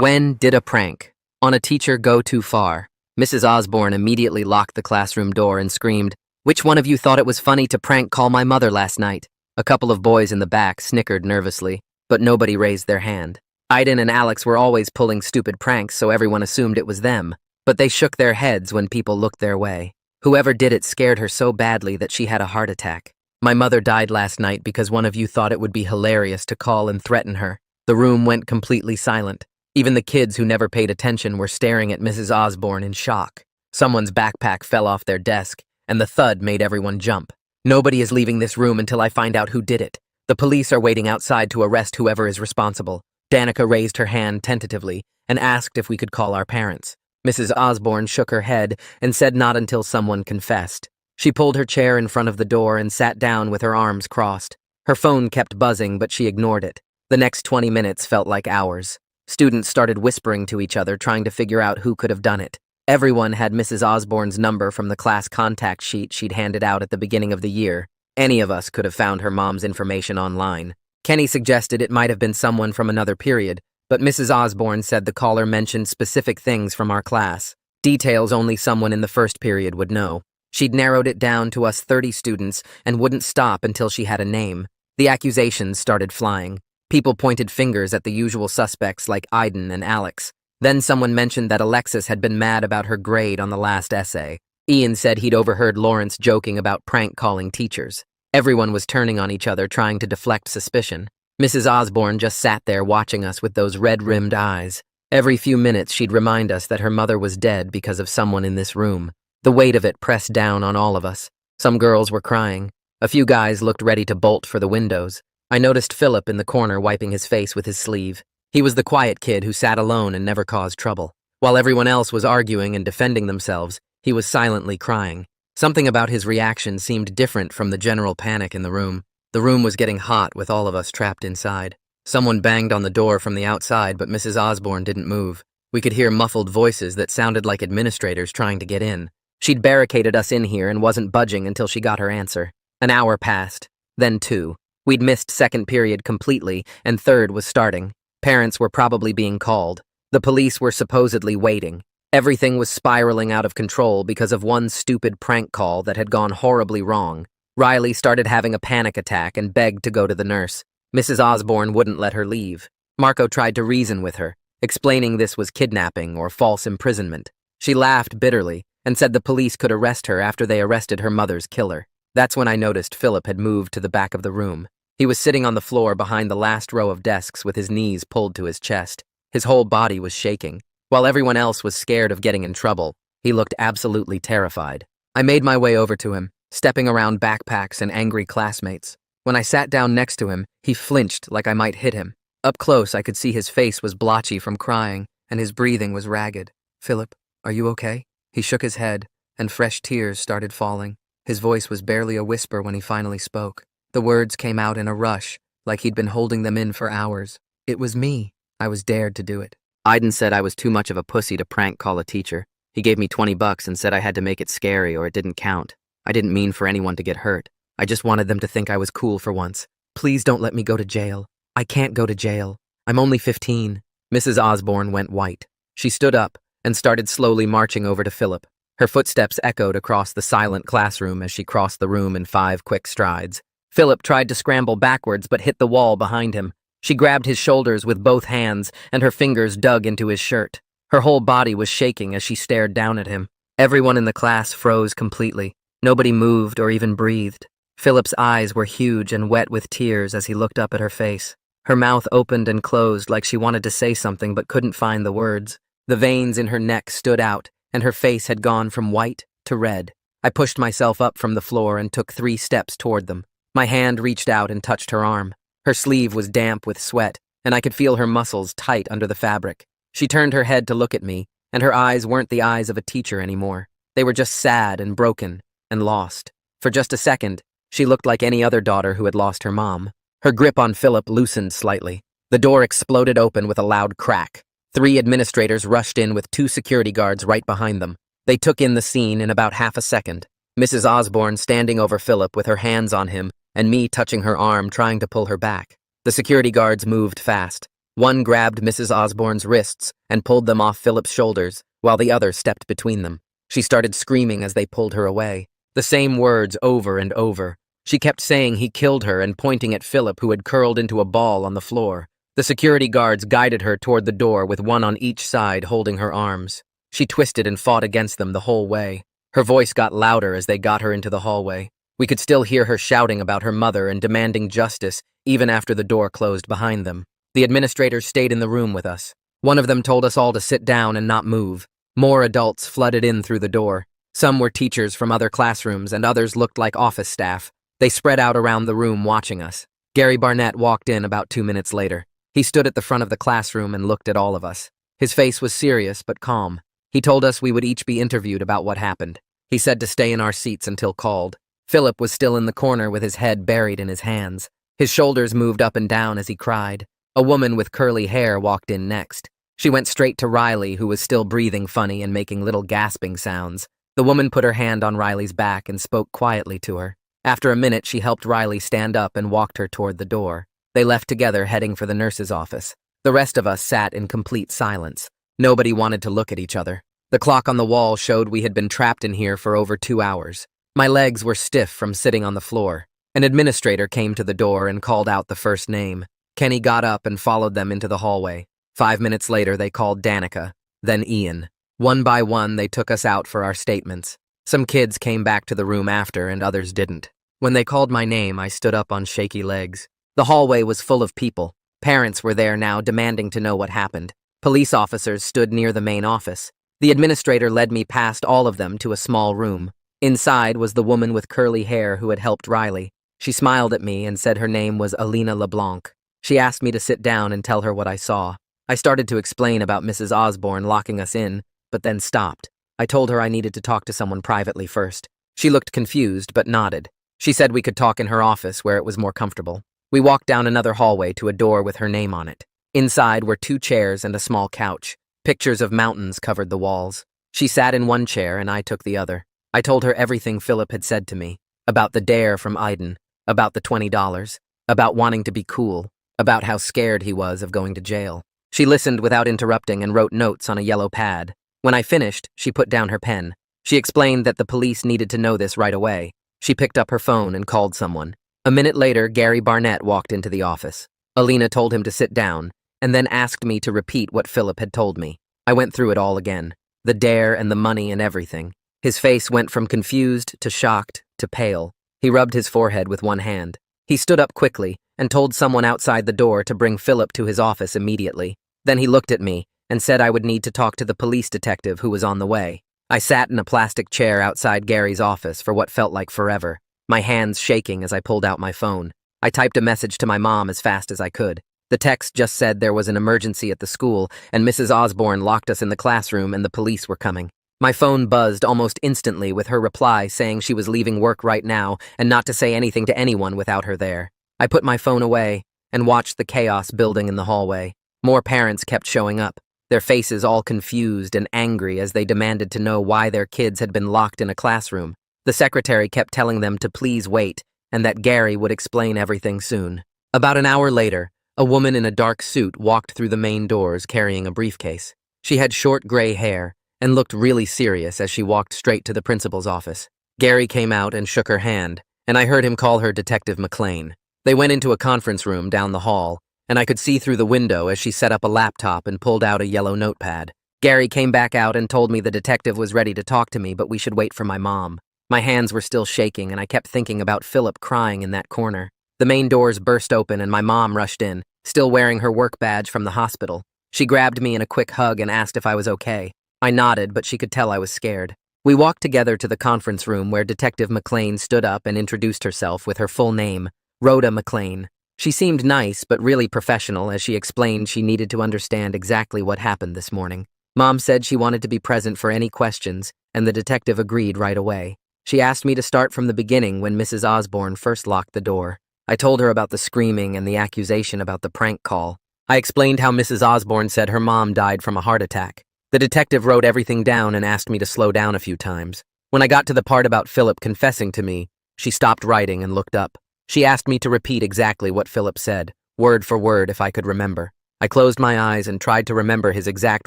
When did a prank on a teacher go too far? Mrs. Osborne immediately locked the classroom door and screamed, "Which one of you thought it was funny to prank call my mother last night?" A couple of boys in the back snickered nervously, but nobody raised their hand. Aiden and Alex were always pulling stupid pranks, so everyone assumed it was them, but they shook their heads when people looked their way. Whoever did it scared her so badly that she had a heart attack. "My mother died last night because one of you thought it would be hilarious to call and threaten her." The room went completely silent. Even the kids who never paid attention were staring at Mrs. Osborne in shock. Someone's backpack fell off their desk, and the thud made everyone jump. "Nobody is leaving this room until I find out who did it. The police are waiting outside to arrest whoever is responsible." Danica raised her hand tentatively and asked if we could call our parents. Mrs. Osborne shook her head and said not until someone confessed. She pulled her chair in front of the door and sat down with her arms crossed. Her phone kept buzzing, but she ignored it. The next 20 minutes felt like hours. Students started whispering to each other, trying to figure out who could have done it. Everyone had Mrs. Osborne's number from the class contact sheet she'd handed out at the beginning of the year. Any of us could have found her mom's information online. Kenny suggested it might have been someone from another period, but Mrs. Osborne said the caller mentioned specific things from our class, details only someone in the first period would know. She'd narrowed it down to us 30 students and wouldn't stop until she had a name. The accusations started flying. People pointed fingers at the usual suspects like Aiden and Alex. Then someone mentioned that Alexis had been mad about her grade on the last essay. Ian said he'd overheard Lawrence joking about prank calling teachers. Everyone was turning on each other, trying to deflect suspicion. Mrs. Osborne just sat there watching us with those red-rimmed eyes. Every few minutes she'd remind us that her mother was dead because of someone in this room. The weight of it pressed down on all of us. Some girls were crying. A few guys looked ready to bolt for the windows. I noticed Philip in the corner wiping his face with his sleeve. He was the quiet kid who sat alone and never caused trouble. While everyone else was arguing and defending themselves, he was silently crying. Something about his reaction seemed different from the general panic in the room. The room was getting hot with all of us trapped inside. Someone banged on the door from the outside, but Mrs. Osborne didn't move. We could hear muffled voices that sounded like administrators trying to get in. She'd barricaded us in here and wasn't budging until she got her answer. An hour passed, then 2. We'd missed second period completely, and third was starting. Parents were probably being called. The police were supposedly waiting. Everything was spiraling out of control because of one stupid prank call that had gone horribly wrong. Riley started having a panic attack and begged to go to the nurse. Mrs. Osborne wouldn't let her leave. Marco tried to reason with her, explaining this was kidnapping or false imprisonment. She laughed bitterly and said the police could arrest her after they arrested her mother's killer. That's when I noticed Philip had moved to the back of the room. He was sitting on the floor behind the last row of desks with his knees pulled to his chest. His whole body was shaking. While everyone else was scared of getting in trouble, he looked absolutely terrified. I made my way over to him, stepping around backpacks and angry classmates. When I sat down next to him, he flinched like I might hit him. Up close, I could see his face was blotchy from crying, and his breathing was ragged. "Philip, are you okay?" He shook his head, and fresh tears started falling. His voice was barely a whisper when he finally spoke. The words came out in a rush, like he'd been holding them in for hours. "It was me. I was dared to do it." Aiden said I was too much of a pussy to prank call a teacher. He gave me $20 and said I had to make it scary or it didn't count. I didn't mean for anyone to get hurt. I just wanted them to think I was cool for once. "Please don't let me go to jail. I can't go to jail. I'm only 15. Mrs. Osborne went white. She stood up and started slowly marching over to Philip. Her footsteps echoed across the silent classroom as she crossed the room in 5 quick strides. Philip tried to scramble backwards but hit the wall behind him. She grabbed his shoulders with both hands and her fingers dug into his shirt. Her whole body was shaking as she stared down at him. Everyone in the class froze completely. Nobody moved or even breathed. Philip's eyes were huge and wet with tears as he looked up at her face. Her mouth opened and closed like she wanted to say something but couldn't find the words. The veins in her neck stood out, and her face had gone from white to red. I pushed myself up from the floor and took 3 steps toward them. My hand reached out and touched her arm. Her sleeve was damp with sweat, and I could feel her muscles tight under the fabric. She turned her head to look at me, and her eyes weren't the eyes of a teacher anymore. They were just sad and broken and lost. For just a second, she looked like any other daughter who had lost her mom. Her grip on Philip loosened slightly. The door exploded open with a loud crack. 3 administrators rushed in with 2 security guards right behind them. They took in the scene in about half a second. Mrs. Osborne standing over Philip with her hands on him, and me touching her arm trying to pull her back. The security guards moved fast. One grabbed Mrs. Osborne's wrists and pulled them off Philip's shoulders, while the other stepped between them. She started screaming as they pulled her away. The same words over and over. She kept saying he killed her and pointing at Philip, who had curled into a ball on the floor. The security guards guided her toward the door with one on each side holding her arms. She twisted and fought against them the whole way. Her voice got louder as they got her into the hallway. We could still hear her shouting about her mother and demanding justice even after the door closed behind them. The administrators stayed in the room with us. One of them told us all to sit down and not move. More adults flooded in through the door. Some were teachers from other classrooms and others looked like office staff. They spread out around the room watching us. Gary Barnett walked in about 2 minutes later. He stood at the front of the classroom and looked at all of us. His face was serious but calm. He told us we would each be interviewed about what happened. He said to stay in our seats until called. Philip was still in the corner with his head buried in his hands. His shoulders moved up and down as he cried. A woman with curly hair walked in next. She went straight to Riley, who was still breathing funny and making little gasping sounds. The woman put her hand on Riley's back and spoke quietly to her. After a minute, she helped Riley stand up and walked her toward the door. They left together, heading for the nurse's office. The rest of us sat in complete silence. Nobody wanted to look at each other. The clock on the wall showed we had been trapped in here for over 2 hours. My legs were stiff from sitting on the floor. An administrator came to the door and called out the first name. Kenny got up and followed them into the hallway. 5 minutes later, they called Danica, then Ian. One by one, they took us out for our statements. Some kids came back to the room after, and others didn't. When they called my name, I stood up on shaky legs. The hallway was full of people. Parents were there now, demanding to know what happened. Police officers stood near the main office. The administrator led me past all of them to a small room. Inside was the woman with curly hair who had helped Riley. She smiled at me and said her name was Alina LeBlanc. She asked me to sit down and tell her what I saw. I started to explain about Mrs. Osborne locking us in, but then stopped. I told her I needed to talk to someone privately first. She looked confused, but nodded. She said we could talk in her office where it was more comfortable. We walked down another hallway to a door with her name on it. Inside were 2 chairs and a small couch. Pictures of mountains covered the walls. She sat in one chair and I took the other. I told her everything Philip had said to me, about the dare from Iden, about the $20, about wanting to be cool, about how scared he was of going to jail. She listened without interrupting and wrote notes on a yellow pad. When I finished, she put down her pen. She explained that the police needed to know this right away. She picked up her phone and called someone. A minute later, Gary Barnett walked into the office. Alina told him to sit down, and then asked me to repeat what Philip had told me. I went through it all again. The dare and the money and everything. His face went from confused to shocked to pale. He rubbed his forehead with one hand. He stood up quickly and told someone outside the door to bring Philip to his office immediately. Then he looked at me and said I would need to talk to the police detective who was on the way. I sat in a plastic chair outside Gary's office for what felt like forever, my hands shaking as I pulled out my phone. I typed a message to my mom as fast as I could. The text just said there was an emergency at the school and Mrs. Osborne locked us in the classroom and the police were coming. My phone buzzed almost instantly with her reply saying she was leaving work right now and not to say anything to anyone without her there. I put my phone away and watched the chaos building in the hallway. More parents kept showing up, their faces all confused and angry as they demanded to know why their kids had been locked in a classroom. The secretary kept telling them to please wait and that Gary would explain everything soon. About an hour later, a woman in a dark suit walked through the main doors carrying a briefcase. She had short gray hair and looked really serious as she walked straight to the principal's office. Gary came out and shook her hand, and I heard him call her Detective McLean. They went into a conference room down the hall, and I could see through the window as she set up a laptop and pulled out a yellow notepad. Gary came back out and told me the detective was ready to talk to me, but we should wait for my mom. My hands were still shaking, and I kept thinking about Philip crying in that corner. The main doors burst open, and my mom rushed in, still wearing her work badge from the hospital. She grabbed me in a quick hug and asked if I was okay. I nodded, but she could tell I was scared. We walked together to the conference room where Detective McLean stood up and introduced herself with her full name, Rhoda McLean. She seemed nice, but really professional as she explained she needed to understand exactly what happened this morning. Mom said she wanted to be present for any questions, and the detective agreed right away. She asked me to start from the beginning when Mrs. Osborne first locked the door. I told her about the screaming and the accusation about the prank call. I explained how Mrs. Osborne said her mom died from a heart attack. The detective wrote everything down and asked me to slow down a few times. When I got to the part about Philip confessing to me, she stopped writing and looked up. She asked me to repeat exactly what Philip said, word for word if I could remember. I closed my eyes and tried to remember his exact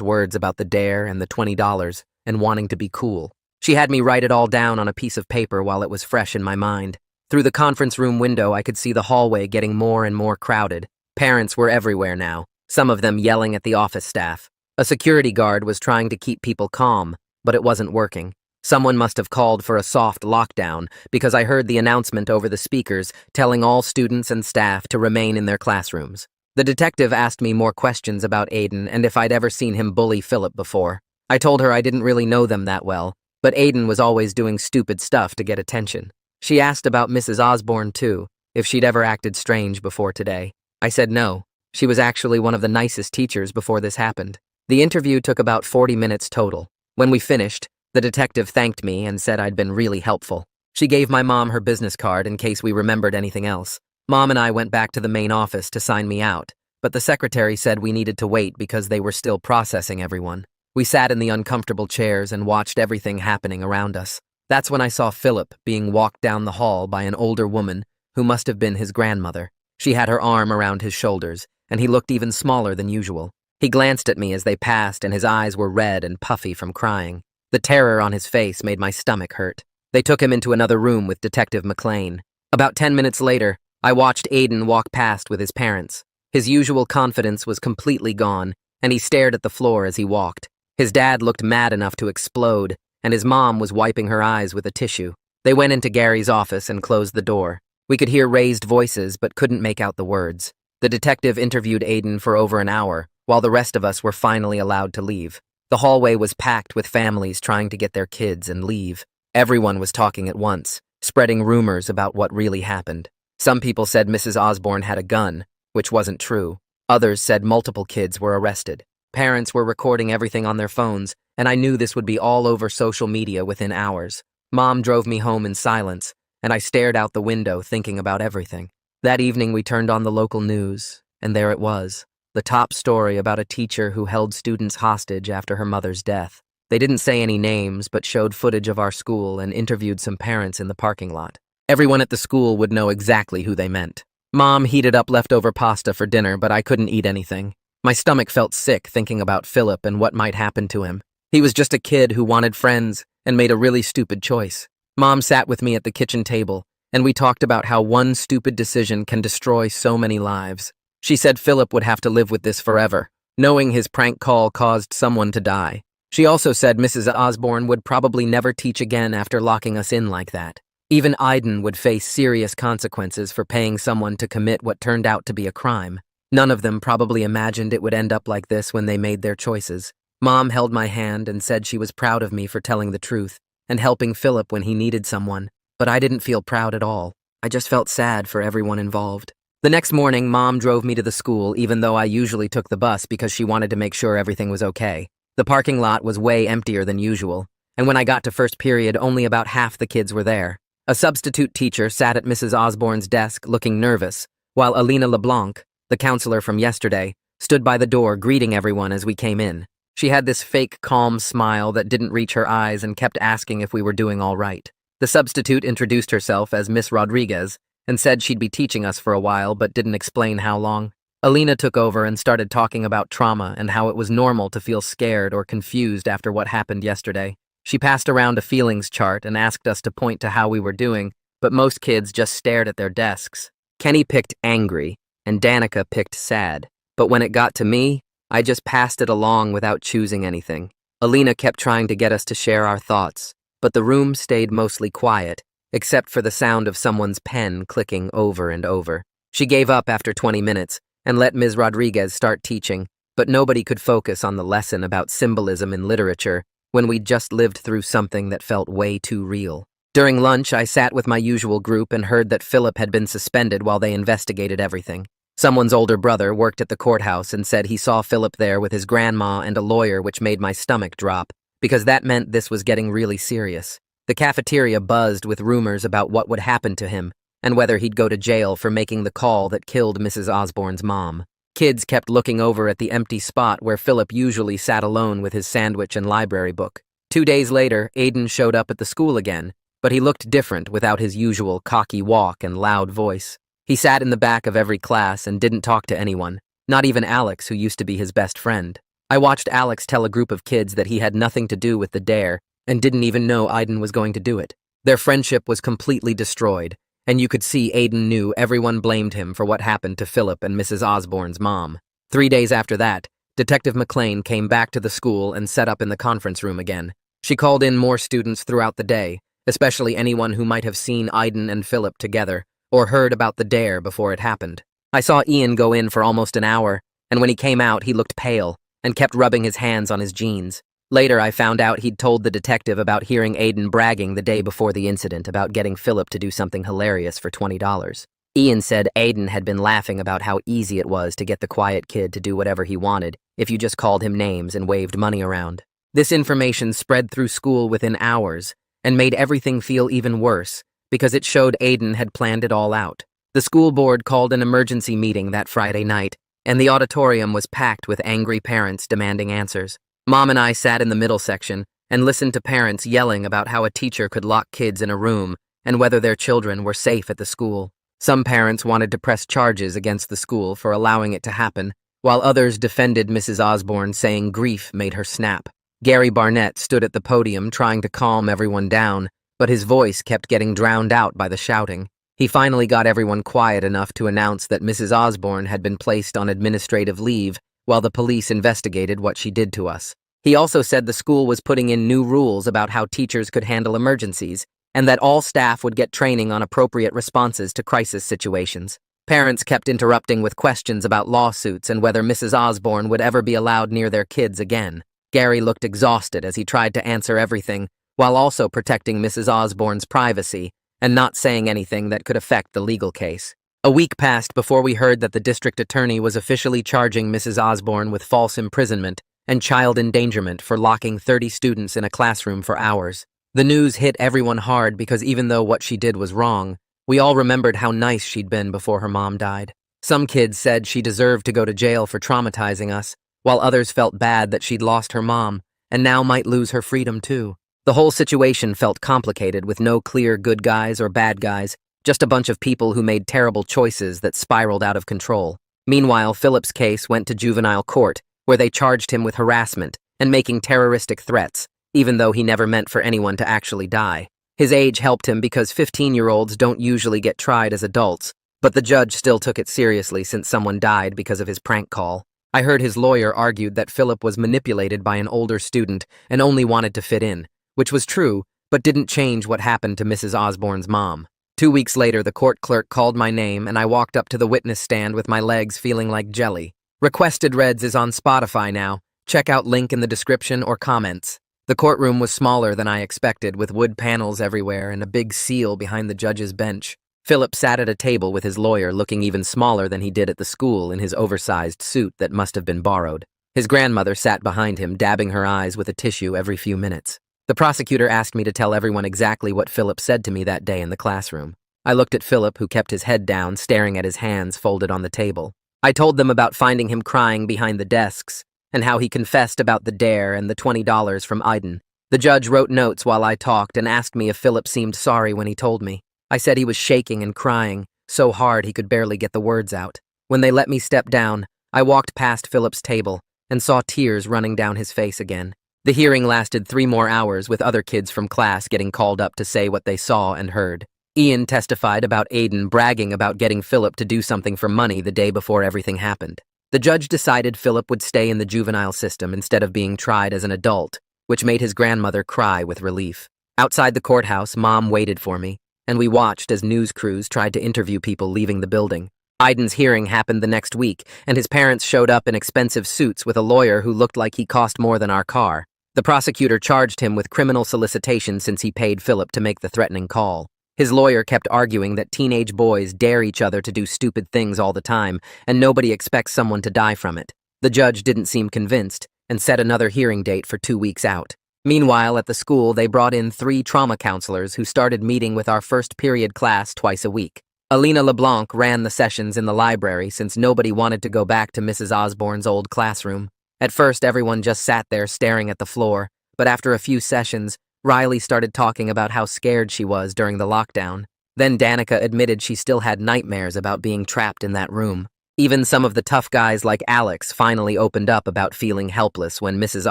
words about the dare and the $20 and wanting to be cool. She had me write it all down on a piece of paper while it was fresh in my mind. Through the conference room window, I could see the hallway getting more and more crowded. Parents were everywhere now, some of them yelling at the office staff. A security guard was trying to keep people calm, but it wasn't working. Someone must have called for a soft lockdown because I heard the announcement over the speakers telling all students and staff to remain in their classrooms. The detective asked me more questions about Aiden and if I'd ever seen him bully Philip before. I told her I didn't really know them that well, but Aiden was always doing stupid stuff to get attention. She asked about Mrs. Osborne too, if she'd ever acted strange before today. I said no. She was actually one of the nicest teachers before this happened. The interview took about 40 minutes total. When we finished, the detective thanked me and said I'd been really helpful. She gave my mom her business card in case we remembered anything else. Mom and I went back to the main office to sign me out, but the secretary said we needed to wait because they were still processing everyone. We sat in the uncomfortable chairs and watched everything happening around us. That's when I saw Philip being walked down the hall by an older woman who must have been his grandmother. She had her arm around his shoulders, and he looked even smaller than usual. He glanced at me as they passed, and his eyes were red and puffy from crying. The terror on his face made my stomach hurt. They took him into another room with Detective McLean. About 10 minutes later, I watched Aiden walk past with his parents. His usual confidence was completely gone, and he stared at the floor as he walked. His dad looked mad enough to explode, and his mom was wiping her eyes with a tissue. They went into Gary's office and closed the door. We could hear raised voices but couldn't make out the words. The detective interviewed Aiden for over an hour, while the rest of us were finally allowed to leave. The hallway was packed with families trying to get their kids and leave. Everyone was talking at once, spreading rumors about what really happened. Some people said Mrs. Osborne had a gun, which wasn't true. Others said multiple kids were arrested. Parents were recording everything on their phones, and I knew this would be all over social media within hours. Mom drove me home in silence, and I stared out the window thinking about everything. That evening we turned on the local news, and there it was. The top story about a teacher who held students hostage after her mother's death. They didn't say any names, but showed footage of our school and interviewed some parents in the parking lot. Everyone at the school would know exactly who they meant. Mom heated up leftover pasta for dinner, but I couldn't eat anything. My stomach felt sick thinking about Philip and what might happen to him. He was just a kid who wanted friends and made a really stupid choice. Mom sat with me at the kitchen table, and we talked about how one stupid decision can destroy so many lives. She said Philip would have to live with this forever, knowing his prank call caused someone to die. She also said Mrs. Osborne would probably never teach again after locking us in like that. Even Aiden would face serious consequences for paying someone to commit what turned out to be a crime. None of them probably imagined it would end up like this when they made their choices. Mom held my hand and said she was proud of me for telling the truth and helping Philip when he needed someone, but I didn't feel proud at all. I just felt sad for everyone involved. The next morning, Mom drove me to the school even though I usually took the bus because she wanted to make sure everything was okay. The parking lot was way emptier than usual, and when I got to first period, only about half the kids were there. A substitute teacher sat at Mrs. Osborne's desk looking nervous, while Alina LeBlanc, the counselor from yesterday, stood by the door greeting everyone as we came in. She had this fake calm smile that didn't reach her eyes and kept asking if we were doing all right. The substitute introduced herself as Miss Rodriguez and said she'd be teaching us for a while but didn't explain how long. Alina took over and started talking about trauma and how it was normal to feel scared or confused after what happened yesterday. She passed around a feelings chart and asked us to point to how we were doing, but most kids just stared at their desks. Kenny picked angry, and Danica picked sad. But when it got to me, I just passed it along without choosing anything. Alina kept trying to get us to share our thoughts, but the room stayed mostly quiet, except for the sound of someone's pen clicking over and over. She gave up after 20 minutes and let Ms. Rodriguez start teaching, but nobody could focus on the lesson about symbolism in literature when we'd just lived through something that felt way too real. During lunch, I sat with my usual group and heard that Philip had been suspended while they investigated everything. Someone's older brother worked at the courthouse and said he saw Philip there with his grandma and a lawyer, which made my stomach drop, because that meant this was getting really serious. The cafeteria buzzed with rumors about what would happen to him and whether he'd go to jail for making the call that killed Mrs. Osborne's mom. Kids kept looking over at the empty spot where Philip usually sat alone with his sandwich and library book. 2 days later, Aiden showed up at the school again, but he looked different without his usual cocky walk and loud voice. He sat in the back of every class and didn't talk to anyone. Not even Alex, who used to be his best friend. I watched Alex tell a group of kids that he had nothing to do with the dare and didn't even know Aiden was going to do it. Their friendship was completely destroyed, and you could see Aiden knew everyone blamed him for what happened to Philip and Mrs. Osborne's mom. 3 days after that, Detective McLean came back to the school and set up in the conference room again. She called in more students throughout the day, especially anyone who might have seen Aiden and Philip together or heard about the dare before it happened. I saw Ian go in for almost an hour, and when he came out, he looked pale and kept rubbing his hands on his jeans. Later, I found out he'd told the detective about hearing Aiden bragging the day before the incident about getting Philip to do something hilarious for $20. Ian said Aiden had been laughing about how easy it was to get the quiet kid to do whatever he wanted if you just called him names and waved money around. This information spread through school within hours and made everything feel even worse because it showed Aiden had planned it all out. The school board called an emergency meeting that Friday night, and the auditorium was packed with angry parents demanding answers. Mom and I sat in the middle section and listened to parents yelling about how a teacher could lock kids in a room and whether their children were safe at the school. Some parents wanted to press charges against the school for allowing it to happen, while others defended Mrs. Osborne, saying grief made her snap. Gary Barnett stood at the podium trying to calm everyone down, but his voice kept getting drowned out by the shouting. He finally got everyone quiet enough to announce that Mrs. Osborne had been placed on administrative leave while the police investigated what she did to us. He also said the school was putting in new rules about how teachers could handle emergencies, and that all staff would get training on appropriate responses to crisis situations. Parents kept interrupting with questions about lawsuits and whether Mrs. Osborne would ever be allowed near their kids again. Gary looked exhausted as he tried to answer everything, while also protecting Mrs. Osborne's privacy and not saying anything that could affect the legal case. A week passed before we heard that the district attorney was officially charging Mrs. Osborne with false imprisonment and child endangerment for locking 30 students in a classroom for hours. The news hit everyone hard because even though what she did was wrong, we all remembered how nice she'd been before her mom died. Some kids said she deserved to go to jail for traumatizing us, while others felt bad that she'd lost her mom and now might lose her freedom too. The whole situation felt complicated with no clear good guys or bad guys, just a bunch of people who made terrible choices that spiraled out of control. Meanwhile, Philip's case went to juvenile court, where they charged him with harassment and making terroristic threats, even though he never meant for anyone to actually die. His age helped him because 15-year-olds don't usually get tried as adults, but the judge still took it seriously since someone died because of his prank call. I heard his lawyer argued that Philip was manipulated by an older student and only wanted to fit in, which was true, but didn't change what happened to Mrs. Osborne's mom. 2 weeks later, the court clerk called my name and I walked up to the witness stand with my legs feeling like jelly. Requested Reds is on Spotify now. Check out link in the description or comments. The courtroom was smaller than I expected, with wood panels everywhere and a big seal behind the judge's bench. Philip sat at a table with his lawyer, looking even smaller than he did at the school in his oversized suit that must have been borrowed. His grandmother sat behind him, dabbing her eyes with a tissue every few minutes. The prosecutor asked me to tell everyone exactly what Philip said to me that day in the classroom. I looked at Philip, who kept his head down, staring at his hands folded on the table. I told them about finding him crying behind the desks, and how he confessed about the dare and the $20 from Aiden. The judge wrote notes while I talked and asked me if Philip seemed sorry when he told me. I said he was shaking and crying, so hard he could barely get the words out. When they let me step down, I walked past Philip's table and saw tears running down his face again. The hearing lasted 3 more hours, with other kids from class getting called up to say what they saw and heard. Ian testified about Aiden bragging about getting Philip to do something for money the day before everything happened. The judge decided Philip would stay in the juvenile system instead of being tried as an adult, which made his grandmother cry with relief. Outside the courthouse, Mom waited for me, and we watched as news crews tried to interview people leaving the building. Aiden's hearing happened the next week, and his parents showed up in expensive suits with a lawyer who looked like he cost more than our car. The prosecutor charged him with criminal solicitation since he paid Philip to make the threatening call. His lawyer kept arguing that teenage boys dare each other to do stupid things all the time, and nobody expects someone to die from it. The judge didn't seem convinced, and set another hearing date for 2 weeks out. Meanwhile, at the school, they brought in 3 trauma counselors who started meeting with our first period class twice a week. Alina LeBlanc ran the sessions in the library since nobody wanted to go back to Mrs. Osborne's old classroom. At first, everyone just sat there staring at the floor, but after a few sessions, Riley started talking about how scared she was during the lockdown. Then Danica admitted she still had nightmares about being trapped in that room. Even some of the tough guys like Alex finally opened up about feeling helpless when Mrs.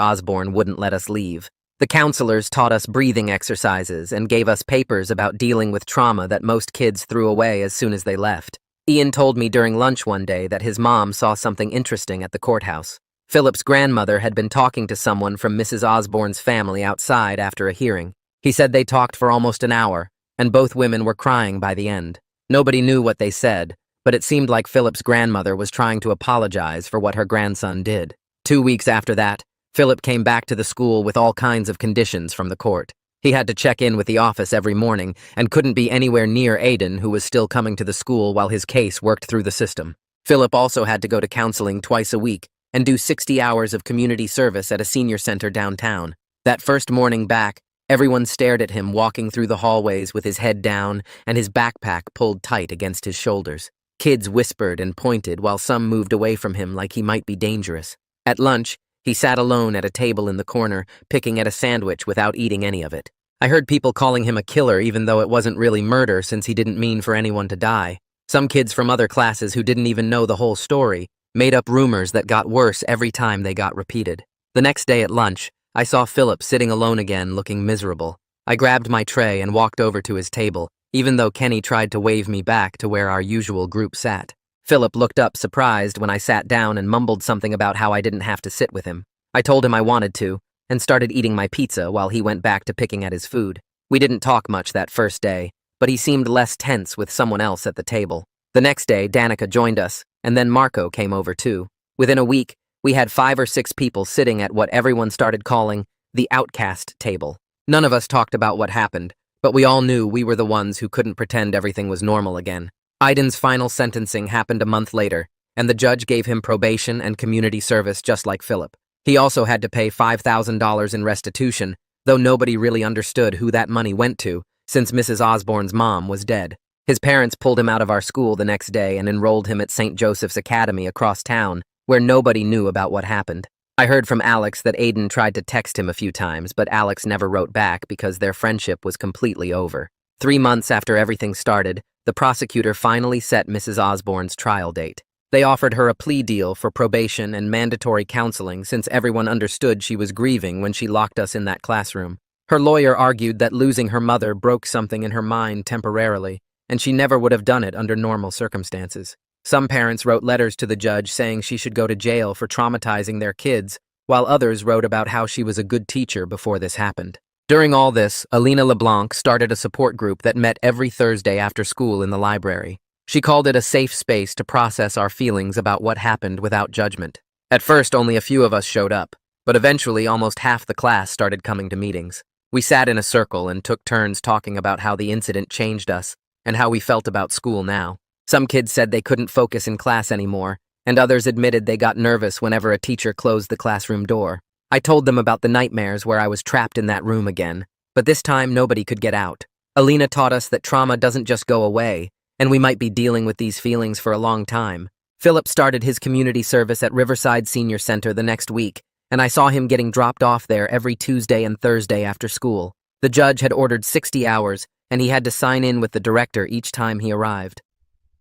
Osborne wouldn't let us leave. The counselors taught us breathing exercises and gave us papers about dealing with trauma that most kids threw away as soon as they left. Ian told me during lunch one day that his mom saw something interesting at the courthouse. Philip's grandmother had been talking to someone from Mrs. Osborne's family outside after a hearing. He said they talked for almost an hour, and both women were crying by the end. Nobody knew what they said, but it seemed like Philip's grandmother was trying to apologize for what her grandson did. 2 weeks after that, Philip came back to the school with all kinds of conditions from the court. He had to check in with the office every morning and couldn't be anywhere near Aiden, who was still coming to the school while his case worked through the system. Philip also had to go to counseling twice a week and do 60 hours of community service at a senior center downtown. That first morning back, everyone stared at him walking through the hallways with his head down and his backpack pulled tight against his shoulders. Kids whispered and pointed while some moved away from him like he might be dangerous. At lunch, he sat alone at a table in the corner, picking at a sandwich without eating any of it. I heard people calling him a killer even though it wasn't really murder since he didn't mean for anyone to die. Some kids from other classes who didn't even know the whole story made up rumors that got worse every time they got repeated. The next day at lunch, I saw Philip sitting alone again looking miserable. I grabbed my tray and walked over to his table, even though Kenny tried to wave me back to where our usual group sat. Philip looked up surprised when I sat down and mumbled something about how I didn't have to sit with him. I told him I wanted to, and started eating my pizza while he went back to picking at his food. We didn't talk much that first day, but he seemed less tense with someone else at the table. The next day, Danica joined us, and then Marco came over too. Within a week, we had 5 or 6 people sitting at what everyone started calling the outcast table. None of us talked about what happened, but we all knew we were the ones who couldn't pretend everything was normal again. Aiden's final sentencing happened a month later, and the judge gave him probation and community service just like Philip. He also had to pay $5,000 in restitution, though nobody really understood who that money went to, since Mrs. Osborne's mom was dead. His parents pulled him out of our school the next day and enrolled him at St. Joseph's Academy across town, where nobody knew about what happened. I heard from Alex that Aiden tried to text him a few times, but Alex never wrote back because their friendship was completely over. 3 months after everything started, the prosecutor finally set Mrs. Osborne's trial date. They offered her a plea deal for probation and mandatory counseling since everyone understood she was grieving when she locked us in that classroom. Her lawyer argued that losing her mother broke something in her mind temporarily, and she never would have done it under normal circumstances. Some parents wrote letters to the judge saying she should go to jail for traumatizing their kids, while others wrote about how she was a good teacher before this happened. During all this, Alina LeBlanc started a support group that met every Thursday after school in the library. She called it a safe space to process our feelings about what happened without judgment. At first, only a few of us showed up, but eventually almost half the class started coming to meetings. We sat in a circle and took turns talking about how the incident changed us and how we felt about school now. Some kids said they couldn't focus in class anymore, and others admitted they got nervous whenever a teacher closed the classroom door. I told them about the nightmares where I was trapped in that room again, but this time nobody could get out. Alina taught us that trauma doesn't just go away, and we might be dealing with these feelings for a long time. Philip started his community service at Riverside Senior Center the next week, and I saw him getting dropped off there every Tuesday and Thursday after school. The judge had ordered 60 hours, and he had to sign in with the director each time he arrived.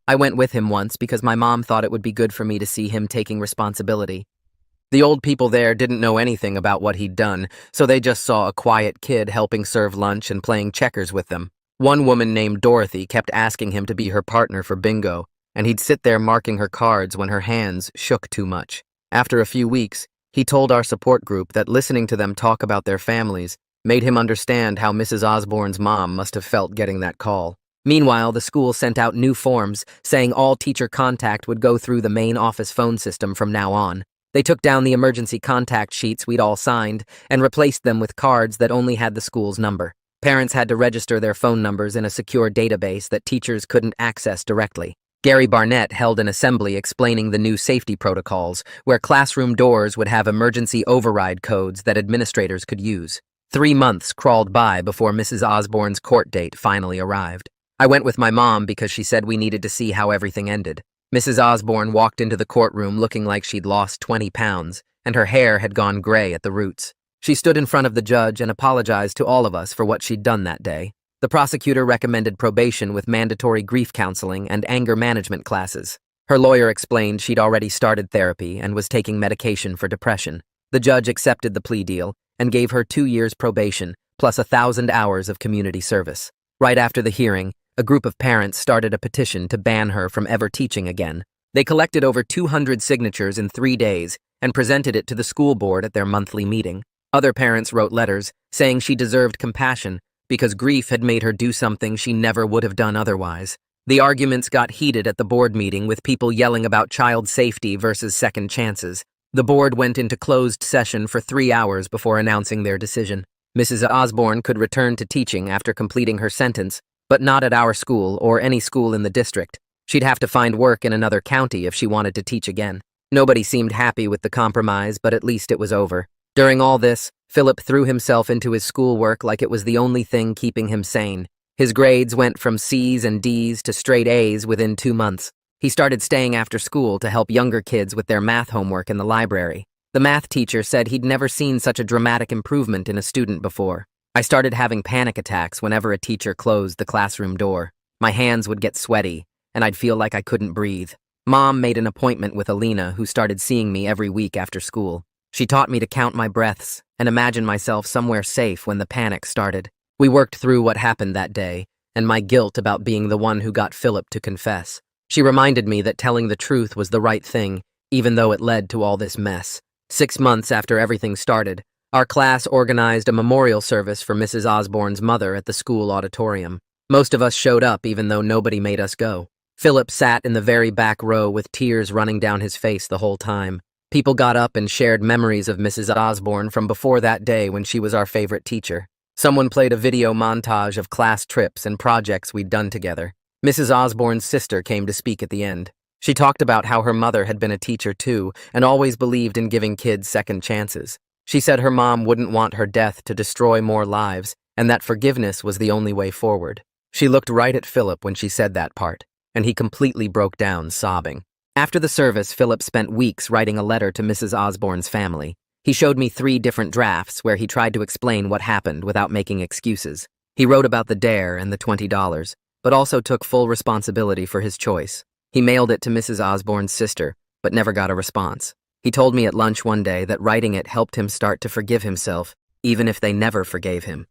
I went with him once because my mom thought it would be good for me to see him taking responsibility. The old people there didn't know anything about what he'd done, so they just saw a quiet kid helping serve lunch and playing checkers with them. One woman named Dorothy kept asking him to be her partner for bingo, and he'd sit there marking her cards when her hands shook too much. After a few weeks, he told our support group that listening to them talk about their families made him understand how Mrs. Osborne's mom must have felt getting that call. Meanwhile, the school sent out new forms saying all teacher contact would go through the main office phone system from now on. They took down the emergency contact sheets we'd all signed and replaced them with cards that only had the school's number. Parents had to register their phone numbers in a secure database that teachers couldn't access directly. Gary Barnett held an assembly explaining the new safety protocols, where classroom doors would have emergency override codes that administrators could use. 3 months crawled by before Mrs. Osborne's court date finally arrived. I went with my mom because she said we needed to see how everything ended. Mrs. Osborne walked into the courtroom looking like she'd lost 20 pounds, and her hair had gone gray at the roots. She stood in front of the judge and apologized to all of us for what she'd done that day. The prosecutor recommended probation with mandatory grief counseling and anger management classes. Her lawyer explained she'd already started therapy and was taking medication for depression. The judge accepted the plea deal and gave her 2 years probation, plus 1,000 hours of community service. Right after the hearing, a group of parents started a petition to ban her from ever teaching again. They collected over 200 signatures in 3 days and presented it to the school board at their monthly meeting. Other parents wrote letters saying she deserved compassion because grief had made her do something she never would have done otherwise. The arguments got heated at the board meeting with people yelling about child safety versus second chances. The board went into closed session for 3 hours before announcing their decision. Mrs. Osborne could return to teaching after completing her sentence, but not at our school or any school in the district. She'd have to find work in another county if she wanted to teach again. Nobody seemed happy with the compromise, but at least it was over. During all this, Philip threw himself into his schoolwork like it was the only thing keeping him sane. His grades went from C's and D's to straight A's within 2 months. He started staying after school to help younger kids with their math homework in the library. The math teacher said he'd never seen such a dramatic improvement in a student before. I started having panic attacks whenever a teacher closed the classroom door. My hands would get sweaty, and I'd feel like I couldn't breathe. Mom made an appointment with Alina, who started seeing me every week after school. She taught me to count my breaths and imagine myself somewhere safe when the panic started. We worked through what happened that day, and my guilt about being the one who got Philip to confess. She reminded me that telling the truth was the right thing, even though it led to all this mess. 6 months after everything started, our class organized a memorial service for Mrs. Osborne's mother at the school auditorium. Most of us showed up even though nobody made us go. Philip sat in the very back row with tears running down his face the whole time. People got up and shared memories of Mrs. Osborne from before that day when she was our favorite teacher. Someone played a video montage of class trips and projects we'd done together. Mrs. Osborne's sister came to speak at the end. She talked about how her mother had been a teacher too and always believed in giving kids second chances. She said her mom wouldn't want her death to destroy more lives and that forgiveness was the only way forward. She looked right at Philip when she said that part, and he completely broke down, sobbing. After the service, Philip spent weeks writing a letter to Mrs. Osborne's family. He showed me 3 different drafts where he tried to explain what happened without making excuses. He wrote about the dare and the $20, but also took full responsibility for his choice. He mailed it to Mrs. Osborne's sister, but never got a response. He told me at lunch one day that writing it helped him start to forgive himself, even if they never forgave him.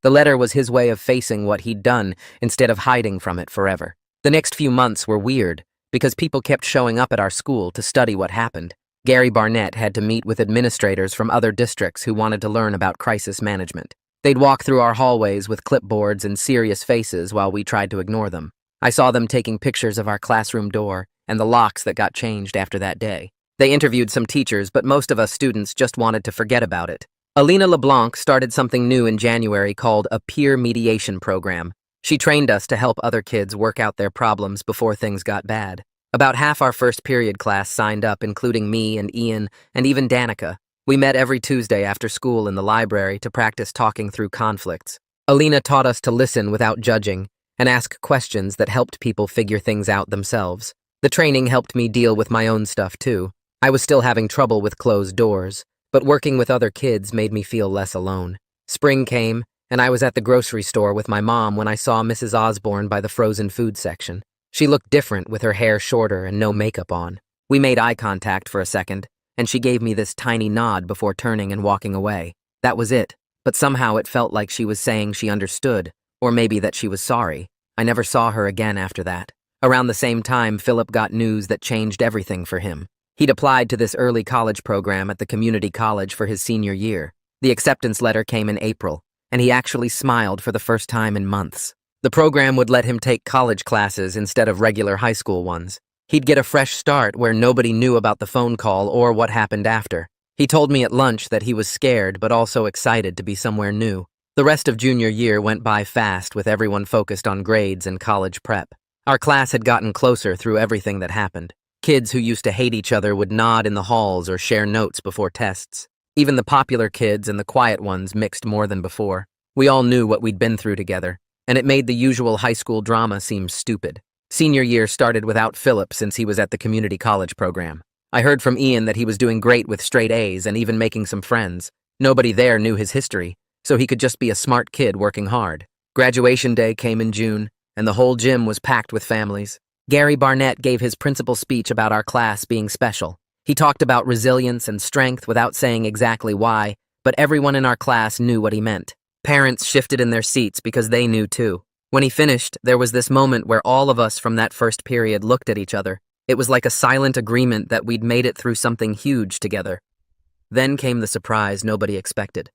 The letter was his way of facing what he'd done instead of hiding from it forever. The next few months were weird, because people kept showing up at our school to study what happened. Gary Barnett had to meet with administrators from other districts who wanted to learn about crisis management. They'd walk through our hallways with clipboards and serious faces while we tried to ignore them. I saw them taking pictures of our classroom door and the locks that got changed after that day. They interviewed some teachers, but most of us students just wanted to forget about it. Alina LeBlanc started something new in January called a peer mediation program. She trained us to help other kids work out their problems before things got bad. About half our first period class signed up, including me and Ian and even Danica. We met every Tuesday after school in the library to practice talking through conflicts. Alina taught us to listen without judging and ask questions that helped people figure things out themselves. The training helped me deal with my own stuff too. I was still having trouble with closed doors, but working with other kids made me feel less alone. Spring came, and I was at the grocery store with my mom when I saw Mrs. Osborne by the frozen food section. She looked different with her hair shorter and no makeup on. We made eye contact for a second, and she gave me this tiny nod before turning and walking away. That was it, but somehow it felt like she was saying she understood, or maybe that she was sorry. I never saw her again after that. Around the same time, Philip got news that changed everything for him. He'd applied to this early college program at the community college for his senior year. The acceptance letter came in April, and he actually smiled for the first time in months. The program would let him take college classes instead of regular high school ones. He'd get a fresh start where nobody knew about the phone call or what happened after. He told me at lunch that he was scared but also excited to be somewhere new. The rest of junior year went by fast with everyone focused on grades and college prep. Our class had gotten closer through everything that happened. Kids who used to hate each other would nod in the halls or share notes before tests. Even the popular kids and the quiet ones mixed more than before. We all knew what we'd been through together, and it made the usual high school drama seem stupid. Senior year started without Philip since he was at the community college program. I heard from Ian that he was doing great with straight A's and even making some friends. Nobody there knew his history, so he could just be a smart kid working hard. Graduation day came in June, and the whole gym was packed with families. Gary Barnett gave his principal speech about our class being special. He talked about resilience and strength without saying exactly why, but everyone in our class knew what he meant. Parents shifted in their seats because they knew too. When he finished, there was this moment where all of us from that first period looked at each other. It was like a silent agreement that we'd made it through something huge together. Then came the surprise nobody expected.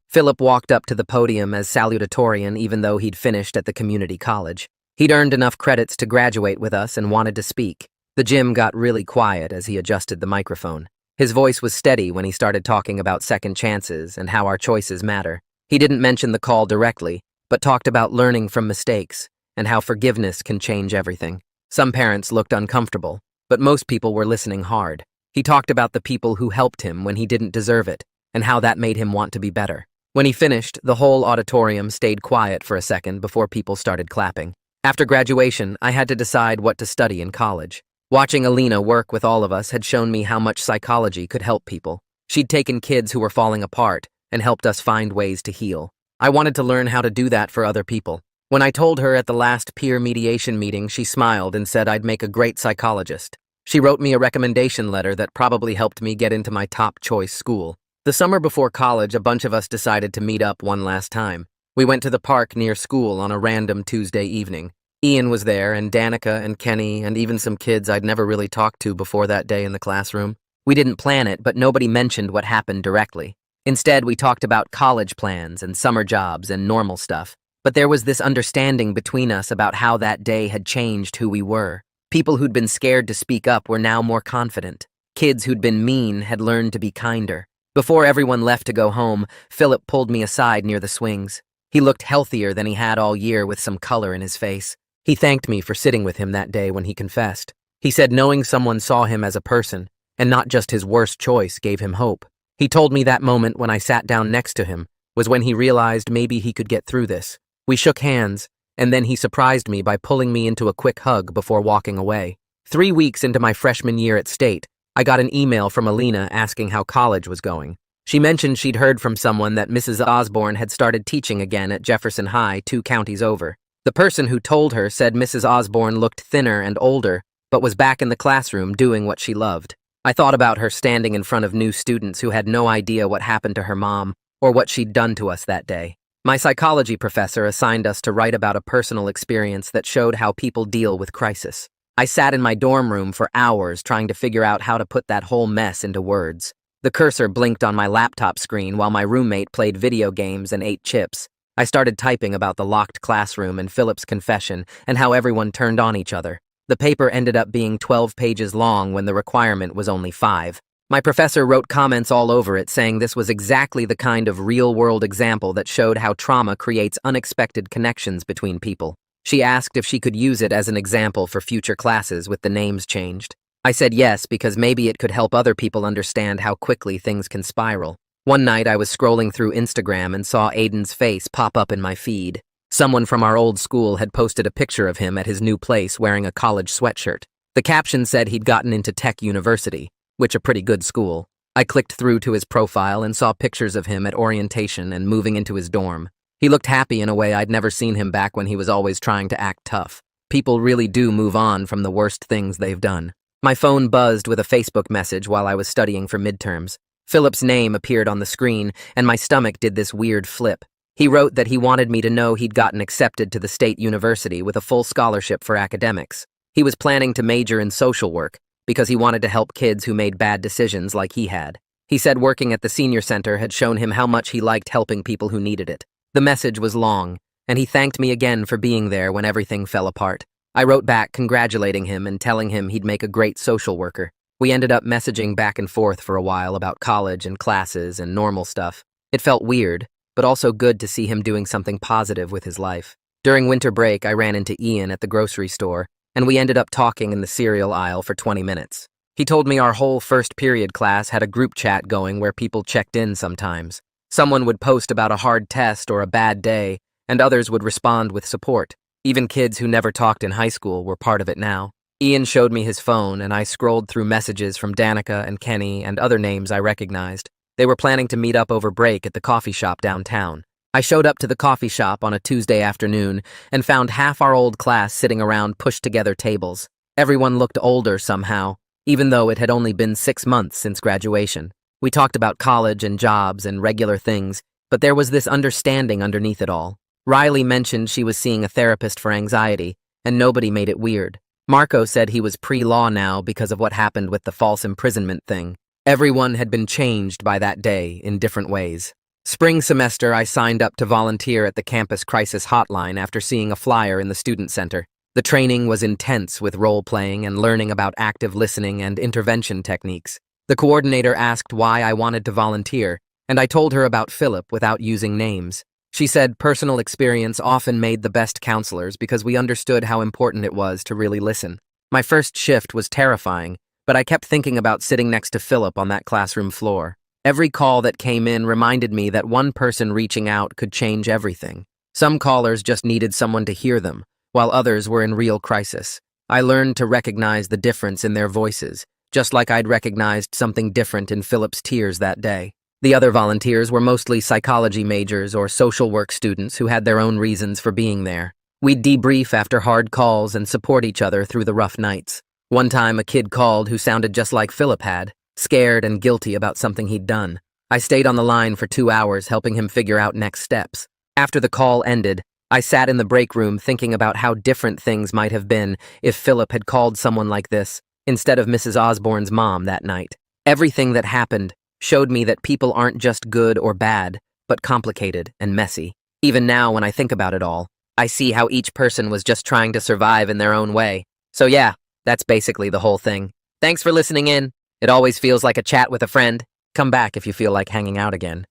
Philip walked up to the podium as salutatorian even though he'd finished at the community college. He'd earned enough credits to graduate with us and wanted to speak. The gym got really quiet as he adjusted the microphone. His voice was steady when he started talking about second chances and how our choices matter. He didn't mention the call directly, but talked about learning from mistakes and how forgiveness can change everything. Some parents looked uncomfortable, but most people were listening hard. He talked about the people who helped him when he didn't deserve it and how that made him want to be better. When he finished, the whole auditorium stayed quiet for a second before people started clapping. After graduation, I had to decide what to study in college. Watching Alina work with all of us had shown me how much psychology could help people. She'd taken kids who were falling apart and helped us find ways to heal. I wanted to learn how to do that for other people. When I told her at the last peer mediation meeting, she smiled and said I'd make a great psychologist. She wrote me a recommendation letter that probably helped me get into my top choice school. The summer before college, a bunch of us decided to meet up one last time. We went to the park near school on a random Tuesday evening. Ian was there, and Danica and Kenny, and even some kids I'd never really talked to before that day in the classroom. We didn't plan it, but nobody mentioned what happened directly. Instead, we talked about college plans and summer jobs and normal stuff. But there was this understanding between us about how that day had changed who we were. People who'd been scared to speak up were now more confident. Kids who'd been mean had learned to be kinder. Before everyone left to go home, Philip pulled me aside near the swings. He looked healthier than he had all year with some color in his face. He thanked me for sitting with him that day when he confessed. He said knowing someone saw him as a person, and not just his worst choice, gave him hope. He told me that moment when I sat down next to him was when he realized maybe he could get through this. We shook hands, and then he surprised me by pulling me into a quick hug before walking away. 3 weeks into my freshman year at State, I got an email from Alina asking how college was going. She mentioned she'd heard from someone that Mrs. Osborne had started teaching again at Jefferson High 2 counties over. The person who told her said Mrs. Osborne looked thinner and older, but was back in the classroom doing what she loved. I thought about her standing in front of new students who had no idea what happened to her mom or what she'd done to us that day. My psychology professor assigned us to write about a personal experience that showed how people deal with crisis. I sat in my dorm room for hours trying to figure out how to put that whole mess into words. The cursor blinked on my laptop screen while my roommate played video games and ate chips. I started typing about the locked classroom and Philip's confession and how everyone turned on each other. The paper ended up being 12 pages long when the requirement was only 5. My professor wrote comments all over it saying this was exactly the kind of real-world example that showed how trauma creates unexpected connections between people. She asked if she could use it as an example for future classes with the names changed. I said yes because maybe it could help other people understand how quickly things can spiral. One night I was scrolling through Instagram and saw Aiden's face pop up in my feed. Someone from our old school had posted a picture of him at his new place wearing a college sweatshirt. The caption said he'd gotten into Tech University, which a pretty good school. I clicked through to his profile and saw pictures of him at orientation and moving into his dorm. He looked happy in a way I'd never seen him back when he was always trying to act tough. People really do move on from the worst things they've done. My phone buzzed with a Facebook message while I was studying for midterms. Philip's name appeared on the screen, and my stomach did this weird flip. He wrote that he wanted me to know he'd gotten accepted to the State University with a full scholarship for academics. He was planning to major in social work because he wanted to help kids who made bad decisions like he had. He said working at the senior center had shown him how much he liked helping people who needed it. The message was long, and he thanked me again for being there when everything fell apart. I wrote back congratulating him and telling him he'd make a great social worker. We ended up messaging back and forth for a while about college and classes and normal stuff. It felt weird, but also good to see him doing something positive with his life. During winter break, I ran into Ian at the grocery store, and we ended up talking in the cereal aisle for 20 minutes. He told me our whole first period class had a group chat going where people checked in sometimes. Someone would post about a hard test or a bad day, and others would respond with support. Even kids who never talked in high school were part of it now. Ian showed me his phone, and I scrolled through messages from Danica and Kenny and other names I recognized. They were planning to meet up over break at the coffee shop downtown. I showed up to the coffee shop on a Tuesday afternoon and found half our old class sitting around pushed-together tables. Everyone looked older somehow, even though it had only been 6 months since graduation. We talked about college and jobs and regular things, but there was this understanding underneath it all. Riley mentioned she was seeing a therapist for anxiety, and nobody made it weird. Marco said he was pre-law now because of what happened with the false imprisonment thing. Everyone had been changed by that day in different ways. Spring semester, I signed up to volunteer at the campus crisis hotline after seeing a flyer in the student center. The training was intense with role-playing and learning about active listening and intervention techniques. The coordinator asked why I wanted to volunteer, and I told her about Philip without using names. She said personal experience often made the best counselors because we understood how important it was to really listen. My first shift was terrifying, but I kept thinking about sitting next to Philip on that classroom floor. Every call that came in reminded me that one person reaching out could change everything. Some callers just needed someone to hear them, while others were in real crisis. I learned to recognize the difference in their voices, just like I'd recognized something different in Philip's tears that day. The other volunteers were mostly psychology majors or social work students who had their own reasons for being there. We'd debrief after hard calls and support each other through the rough nights. One time, a kid called who sounded just like Philip had, scared and guilty about something he'd done. I stayed on the line for 2 hours helping him figure out next steps. After the call ended, I sat in the break room thinking about how different things might have been if Philip had called someone like this instead of Mrs. Osborne's mom that night. Everything that happened showed me that people aren't just good or bad, but complicated and messy. Even now, when I think about it all, I see how each person was just trying to survive in their own way. So yeah, that's basically the whole thing. Thanks for listening in. It always feels like a chat with a friend. Come back if you feel like hanging out again.